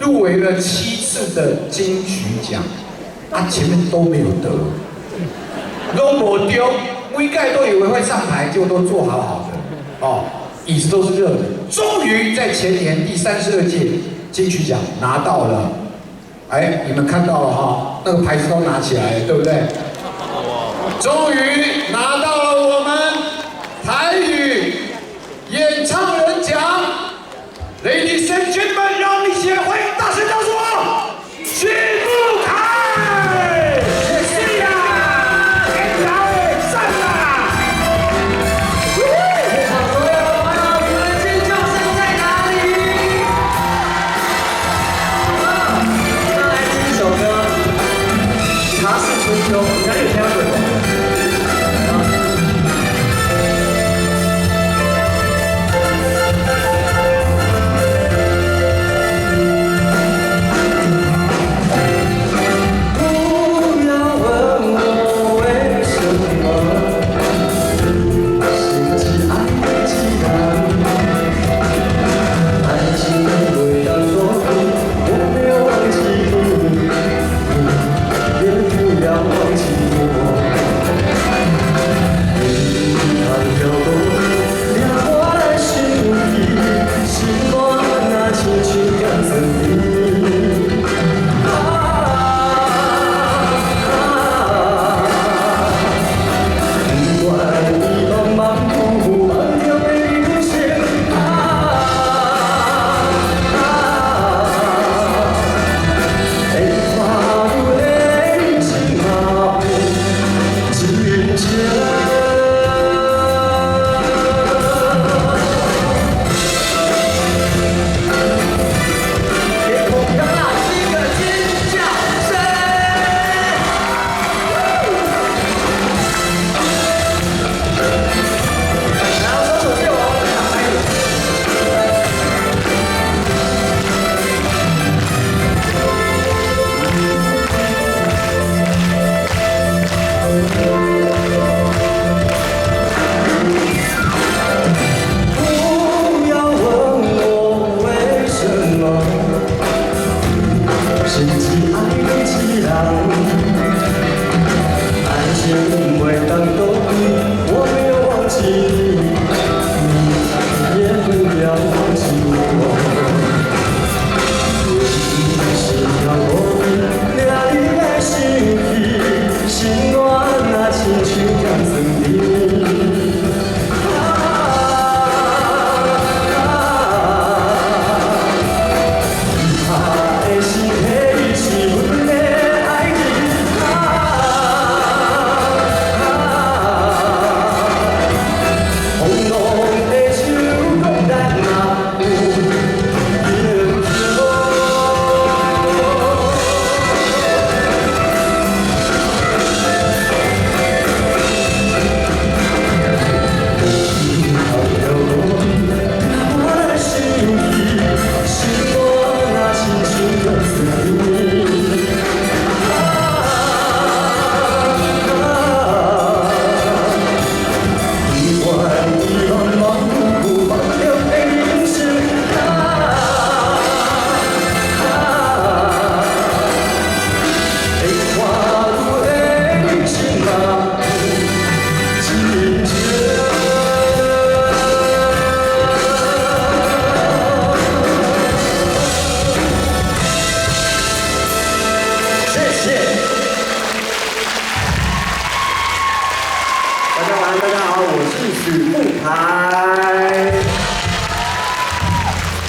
入围了7次的金曲奖，啊，前面都没有得，都没丢，每届都以为会上台，结果都做好好的，哦，椅子都是热的。终于在前年第32届金曲奖拿到了，哎，你们看到了哈，那个牌子都拿起来了，对不对？终于拿到了我们台语演唱人奖 ，Ladies and gentlemen， 让我们一起来欢迎大声告诉我，许富凯，是呀，天朝的赞啦！现场所有的朋友，你们尖叫声在哪里？好，我们来听一首歌，《茶是春秋》，哪里有听过？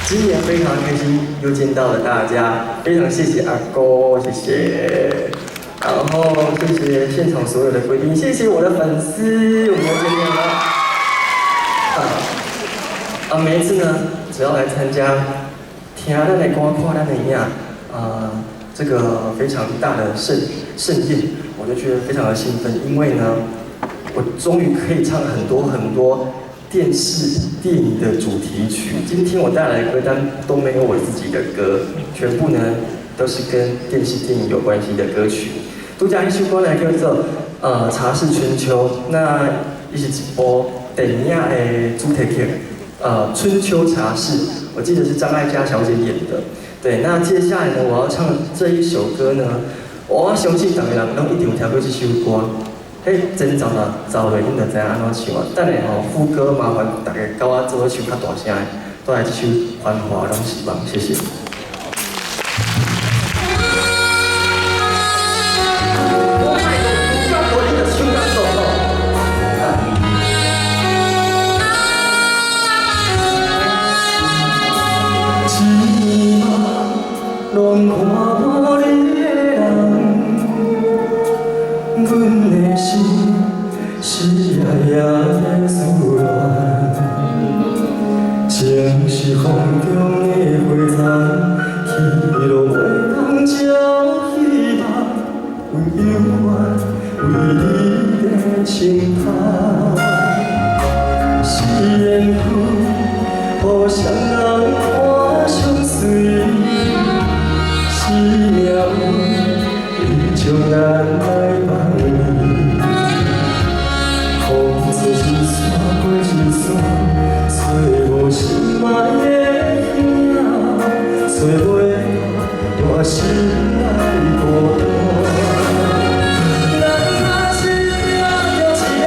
今年非常开心又见到了大家，非常谢谢阿哥，谢谢。然后谢谢现场所有的贵宾，谢谢我的粉丝，我们又见面了。每一次呢，只要来参加听咱的歌、看咱的影，这个非常大的盛宴，我就觉得非常的兴奋，因为呢，我终于可以唱很多电视、电影的主题曲。今天我带来的歌单都没有我自己的歌，全部呢都是跟电视、电影有关系的歌曲。独家一首歌呢叫做《茶是春秋》，那也是一部电影的主题曲，春秋茶室，我记得是张艾嘉小姐演的。对，那接下来呢，我要唱这一首歌呢，我相信大家人拢一定有听过这首歌。嘿，真走啦，走落，恁就知影安怎唱啊。等下吼，副歌麻烦大家跟我做唱较大声的，倒来这首《繁华拢是梦》，谢谢。拢看无你的人，阮的心是夜夜的思念，情是风中的花残，去路袂当照希望，阮永远为你的心盼。是缘分，互相人看相随。是命运，伊将咱来放离。风吹一线过一线，找无心爱的影，找袂到我心内孤单。咱若是拼着一个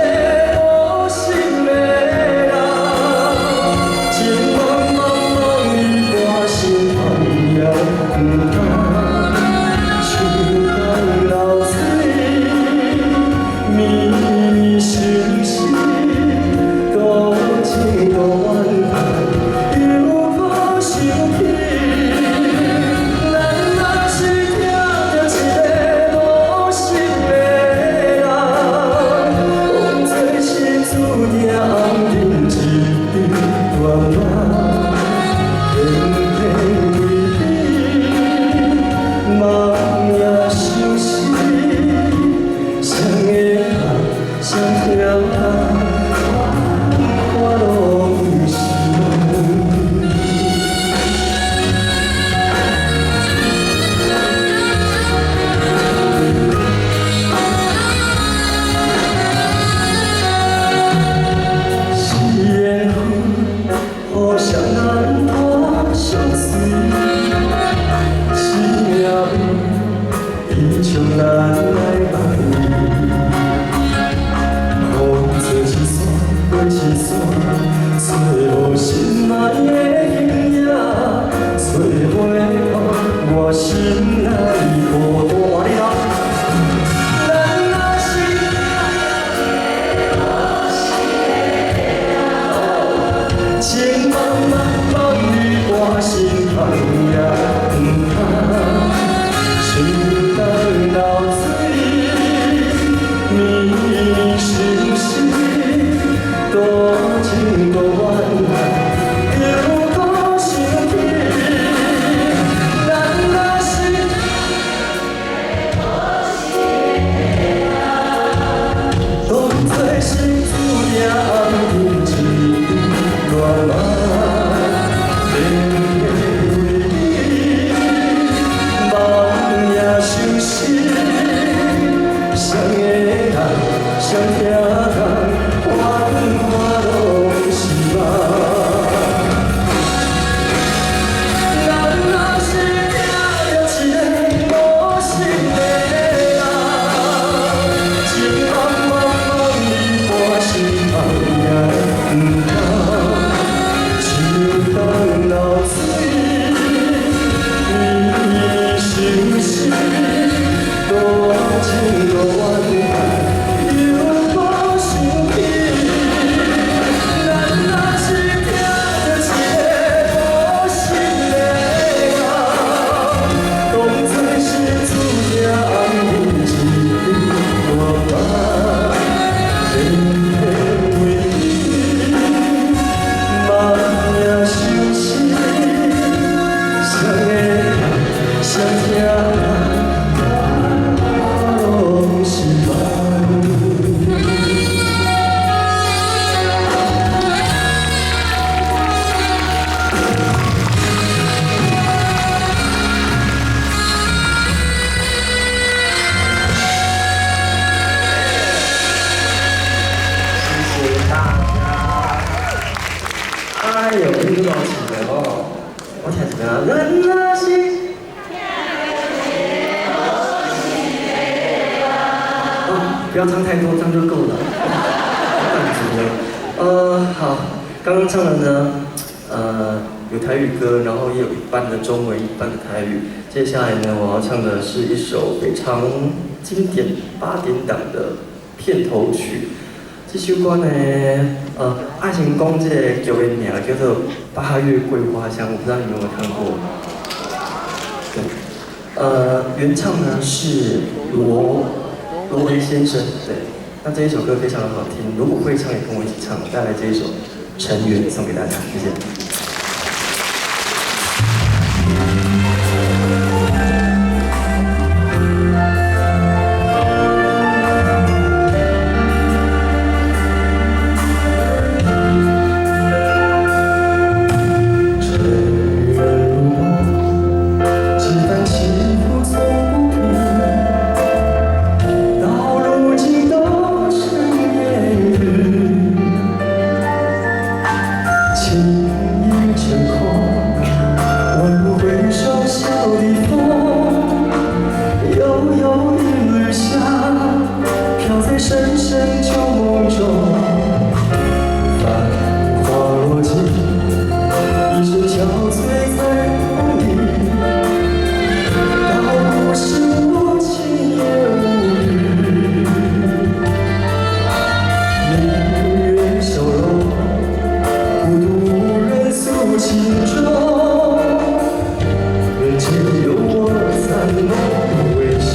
要唱太多，这样就够了，满足了。好，刚刚唱的呢，有台语歌，然后也有一半的中文，一半的台语。接下来呢，我要唱的是一首非常经典8点档的片头曲。这首歌呢，爱情讲这个剧的名叫做《八月桂花香》，我不知道你们有没有看过。对，原唱呢是罗维先生。对，那这一首歌非常的好听，如果会唱也跟我一起唱，带来这一首《尘缘》送给大家，谢谢。深深旧梦中，繁华落尽，一生憔悴在风里。道不是无情也无语，明月笑容，孤独无人诉情衷，只有我在梦为戏。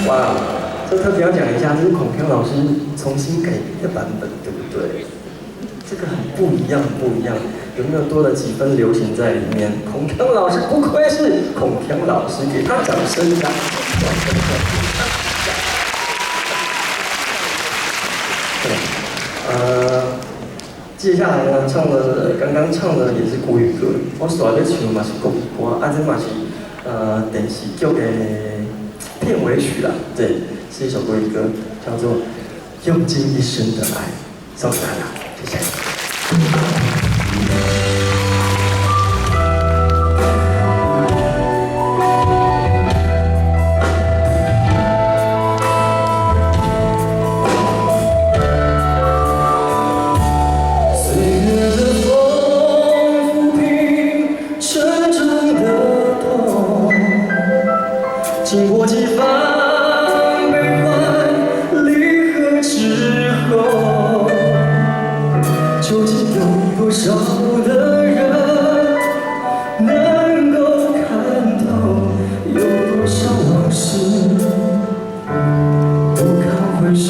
哇！这特别要讲一下，这是孔锵老师重新改编的版本，对不对？这个很不一样，不一样，有没有多了几分流行在里面？孔锵老师不愧是孔锵老师，给他掌声啊！接下来呢，刚刚唱的也是国语歌，我耍的唱嘛是国语歌，这嘛是电视剧的片尾曲啦，对，是一首国语歌，叫做《用尽一生的爱》，送给大家，谢谢。经过几番悲欢离合之后，究竟有多少的人能够看透？有多少往事不堪回首？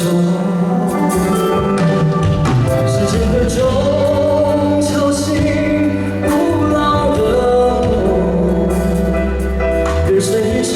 时间的钟敲醒古老的梦，人生一场。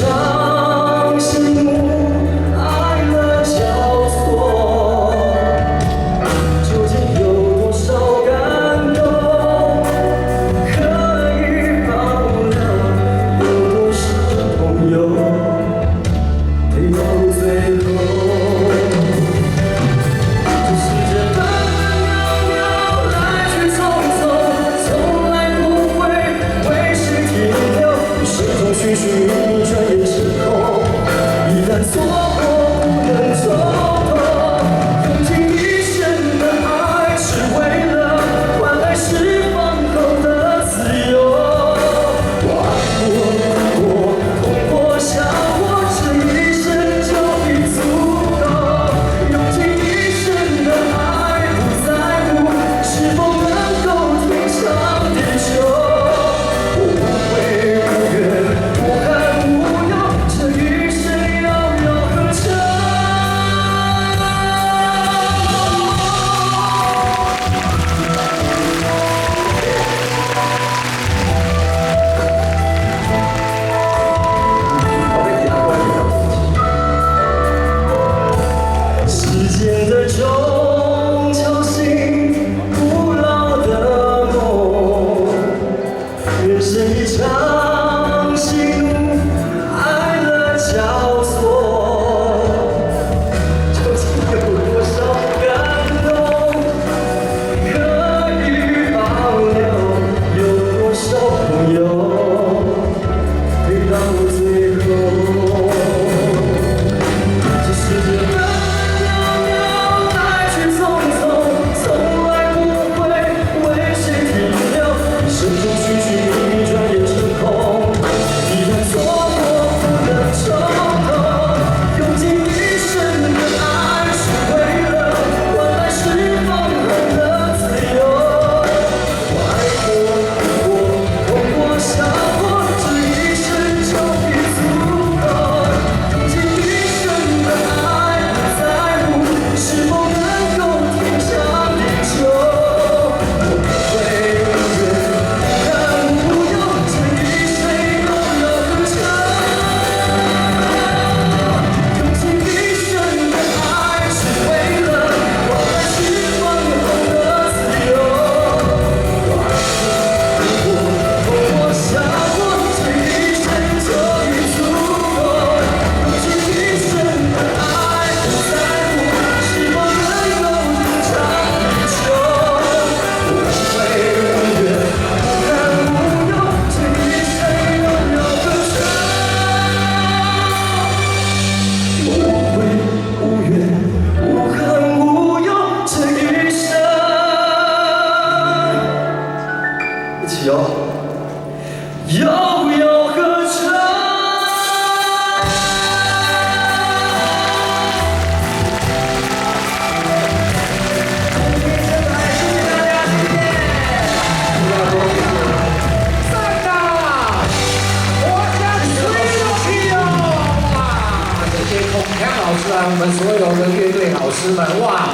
然我们所有的乐队老师们，哇，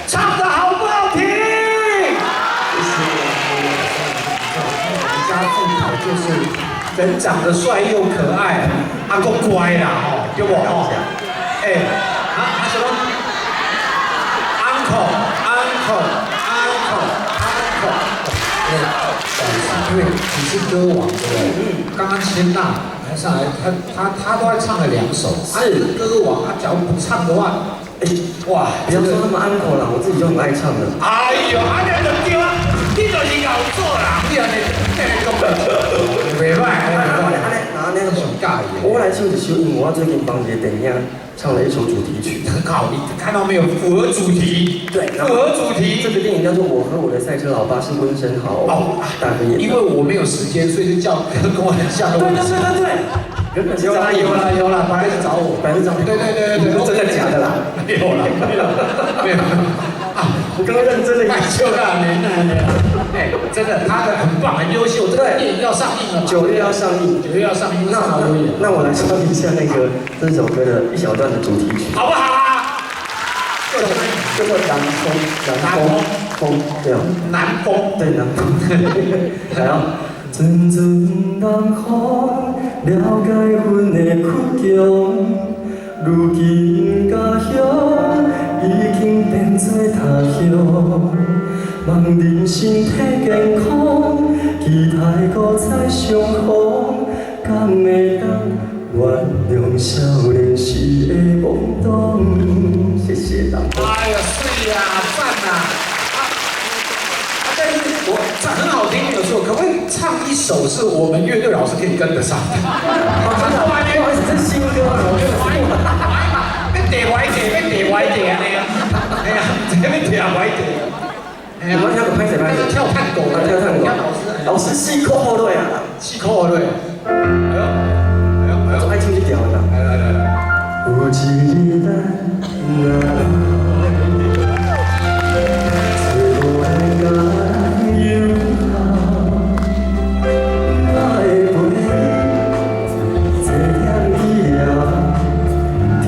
唱得好不好听？谢谢。我们家富凯就是人长得帅又可爱，还够乖啦，哦，对不？哦，哎，什么 ？uncle。因为你是歌王，对不对？刚刚千娜来上来，他都还唱了2首，是歌王。他假如不唱的话，哇，不要说那么安口啦，我自己就很爱唱的。哎呦，安尼就对啊，你就是搞错啦，你安尼讲的，袂歹，那个很尬的。我来唱一首，因为我最近帮一个电影唱了一首主题曲，很好，你看到没有？符合主题，对，符合主题。这个电影叫做《我和我的赛车老爸》，是温升豪大哥演的。因为我没有时间，所以就叫跟我很像的。对。原本有啦，本来是找我，对，真的假的啦？没有啊，我刚刚认真的害羞啦，哎，真的，他的很棒，很优秀。这个电影要上映了，9月要上映，那我来唱一下那个这首歌的一小段的主题曲，好不好啊？叫做南风，对啊，南风，对南风，来啊。阵阵南风了解阮的苦衷，如今家乡已经变做他乡。望人身体健康，期待搁再相逢，敢会当原谅少年时的懵懂？谢谢大家。哎呀，是呀，赞呐！但是我唱很好听，没有错。可不可以唱一首是我们乐队老师可以跟得上的？真的，不好意思，这是新歌啊！要地歪地安尼啊！哎呀，这边地歪地。我们跳个拍谁？跳探戈，老师4扣后队啊，4扣后队。我爱听这条的。来。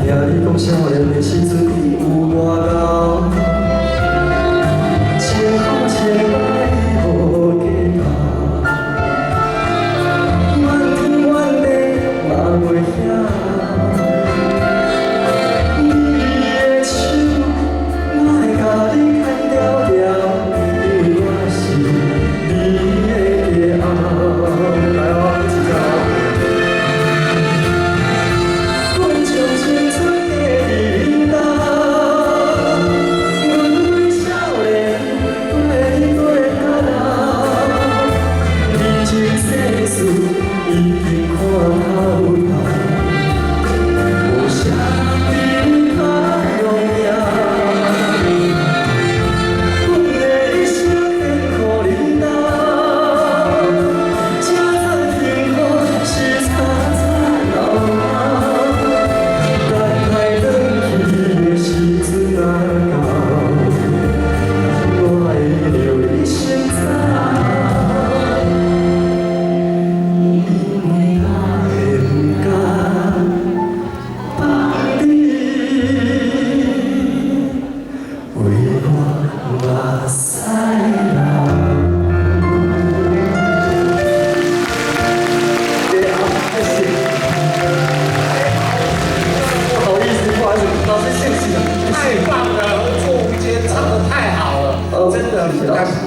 有一日少年的时阵你有偌高，千好千歹无计较，怨天怨地嘛袂晓。你的手，我会甲你牵条条，因为我是你的骄傲。来哦，一起唱。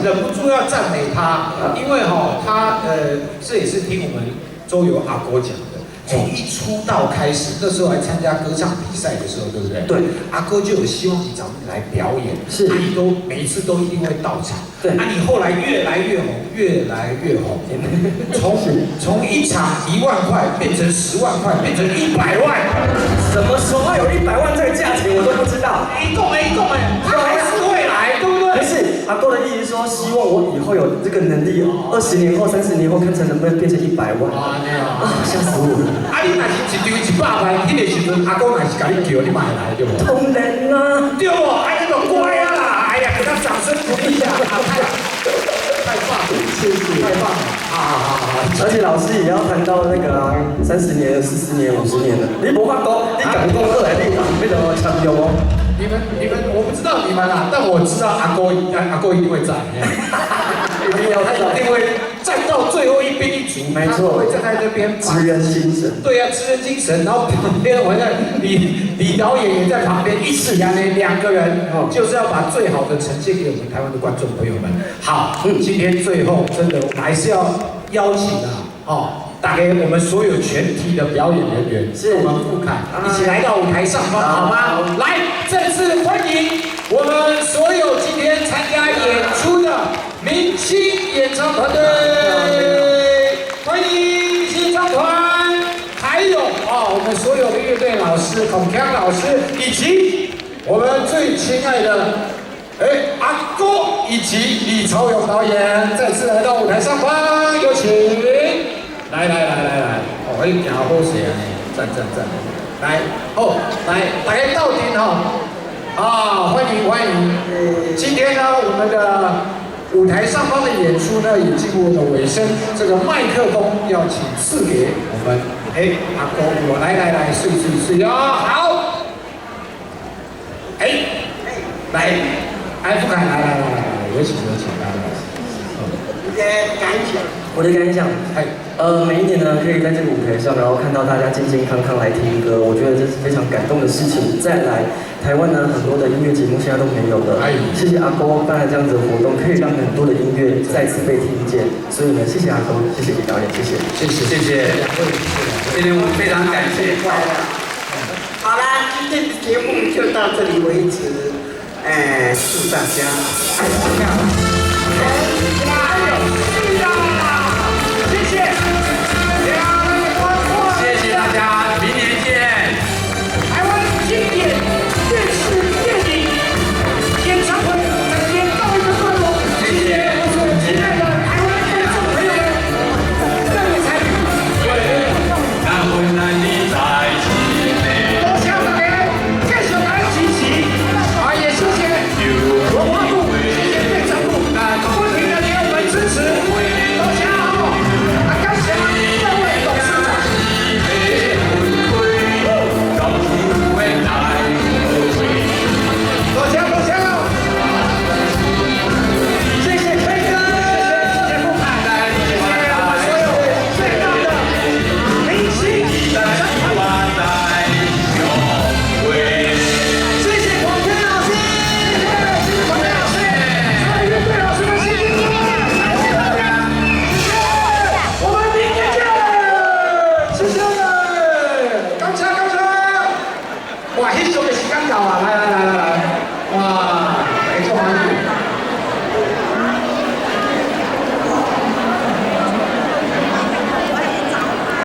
忍不住要赞美他，因为他这也是听我们周游阿哥讲的，从一出道开始，那时候来参加歌唱比赛的时候，对不对？对，阿哥就有希望你找你来表演，是，你都每一次都一定会到场，对，你后来越来越红，越来越红，从一场1万块变成10万块，变成100万，什么时候有100万这个价钱我都不知道，一共他还是会来，对不对？不是，阿哥的意思说，希望我以后有这个能力，20年后、30年后，看成能不能变成100万。吓死我了！你若是一张100万，迄个时阵，阿公若是甲你叫，你嘛会来对不？当然啦，对不？你就乖啊啦！哎呀，给他掌声鼓励一下。太棒了，谢谢，太棒了，好。而且老师也要谈到那个啊，30年、40年、50年的，你无法讲，你讲过后来你那个强调哦。你们，我不知道你们啊，但我知道阿哥一定会在，一定要他一定会站到最后一兵一卒，没错，会站在这边职人精神。对啊，职人精神，然后旁边我看李导演也在旁边一起啊，两个人就是要把最好的呈现给我们台湾的观众朋友们。好，今天最后真的我们还是要邀请打给我们所有全体的表演人员，是我们傅凯一起来到舞台上方，好吗？来，再次欢迎我们所有今天参加演出的明星演唱团队，欢迎明星演唱团，还有我们所有的乐队老师孔锵老师，以及我们最亲爱的阿哥以及李朝勇导演，再次来到舞台上方，有请。来，我一行好势啊，赞，来，大家到顶欢迎。今天呢，我们的舞台上方的演出呢，也进入了尾声，这个麦克风要请赐给我们，阿哥，我来，睡好，来，傅凯，来，有请，我的感想，每一年呢，可以在这个舞台上，然后看到大家健健康康来听歌，我觉得这是非常感动的事情。再来，台湾呢很多的音乐节目现在都没有了，谢谢阿公办了这样子的活动，可以让很多的音乐再次被听见。所以呢，谢谢阿公，谢谢李导演，谢谢。今天我们非常感谢。好啦，今天的节目就到这里为止。祝大家爱上谢谢大家，明年见。台湾经典电视电影演唱会在这边告一个段落，谢谢我所亲爱的台湾观众朋友们，热烈参与。那温暖的在心内。多谢大家继续来支持，也谢谢文化部，谢谢院长部，不停的给我们支持，多谢感谢各位董事长。谢谢飞哥，谢谢傅凯，谢谢我们所有最大的明星的团队，谢谢广天老师，谢谢广天老师，所有乐队老师们，谢谢你们，谢谢大家，谢谢，我们明天见，谢谢，刚车，哇，翕相的时间到啊，来，哇。